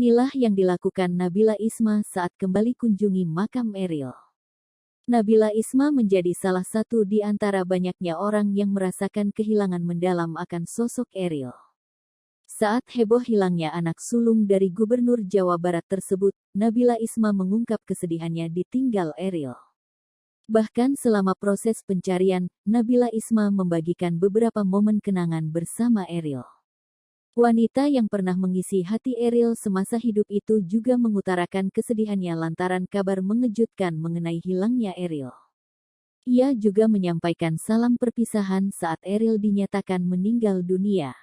Inilah yang dilakukan Nabila Isma saat kembali kunjungi makam Eril. Nabila Isma menjadi salah satu di antara banyaknya orang yang merasakan kehilangan mendalam akan sosok Eril. Saat heboh hilangnya anak sulung dari Gubernur Jawa Barat tersebut, Nabila Isma mengungkap kesedihannya ditinggal Eril. Bahkan selama proses pencarian, Nabila Isma membagikan beberapa momen kenangan bersama Eril. Wanita yang pernah mengisi hati Eril semasa hidup itu juga mengutarakan kesedihannya lantaran kabar mengejutkan mengenai hilangnya Eril. Ia juga menyampaikan salam perpisahan saat Eril dinyatakan meninggal dunia.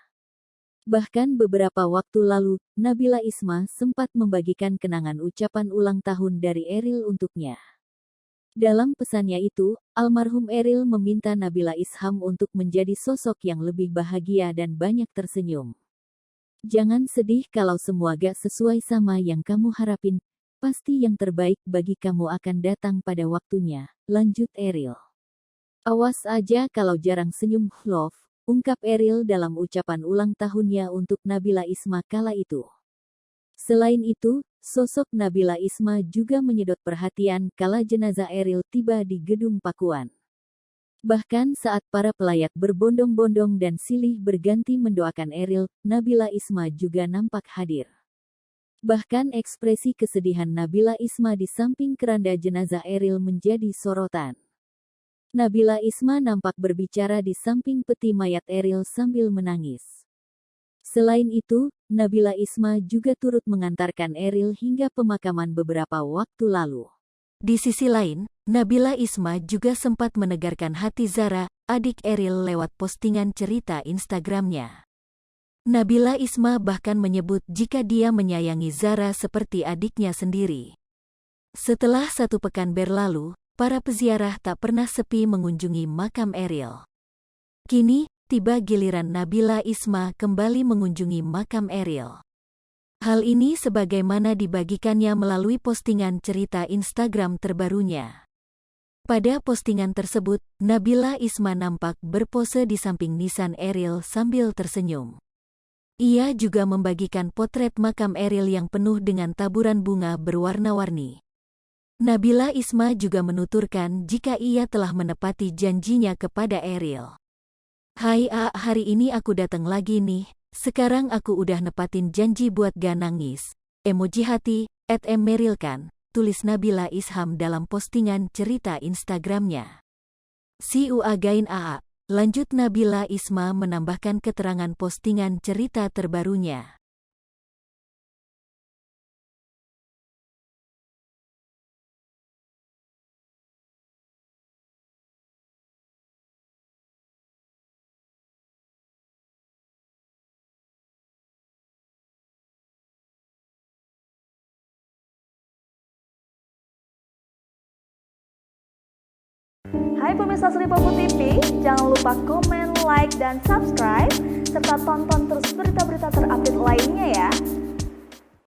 Bahkan beberapa waktu lalu, Nabila Isma sempat membagikan kenangan ucapan ulang tahun dari Eril untuknya. Dalam pesannya itu, almarhum Eril meminta Nabila Isham untuk menjadi sosok yang lebih bahagia dan banyak tersenyum. Jangan sedih kalau semua gak sesuai sama yang kamu harapin, pasti yang terbaik bagi kamu akan datang pada waktunya, lanjut Eril. Awas aja kalau jarang senyum, love, ungkap Eril dalam ucapan ulang tahunnya untuk Nabila Isma kala itu. Selain itu, sosok Nabila Isma juga menyedot perhatian kala jenazah Eril tiba di Gedung Pakuan. Bahkan saat para pelayat berbondong-bondong dan silih berganti mendoakan Eril, Nabila Isma juga nampak hadir. Bahkan ekspresi kesedihan Nabila Isma di samping keranda jenazah Eril menjadi sorotan. Nabila Isma nampak berbicara di samping peti mayat Eril sambil menangis. Selain itu, Nabila Isma juga turut mengantarkan Eril hingga pemakaman beberapa waktu lalu. Di sisi lain, Nabila Isma juga sempat menegarkan hati Zara, adik Eril lewat postingan cerita Instagramnya. Nabila Isma bahkan menyebut jika dia menyayangi Zara seperti adiknya sendiri. Setelah 1 pekan berlalu, para peziarah tak pernah sepi mengunjungi makam Eril. Kini, tiba giliran Nabila Isma kembali mengunjungi makam Eril. Hal ini sebagaimana dibagikannya melalui postingan cerita Instagram terbarunya. Pada postingan tersebut, Nabila Isma nampak berpose di samping nisan Eril sambil tersenyum. Ia juga membagikan potret makam Eril yang penuh dengan taburan bunga berwarna-warni. Nabila Isma juga menuturkan jika ia telah menepati janjinya kepada Eril. "Hai hari ini aku datang lagi nih. Sekarang aku udah nepatin janji buat gak nangis." Emoji hati, @merilkan, tulis Nabila Isham dalam postingan cerita Instagramnya. "See you again AA." Lanjut Nabila Isma menambahkan keterangan postingan cerita terbarunya. Hai pemirsa Sri Popo TV, jangan lupa komen, like, dan subscribe, serta tonton terus berita-berita terupdate lainnya ya.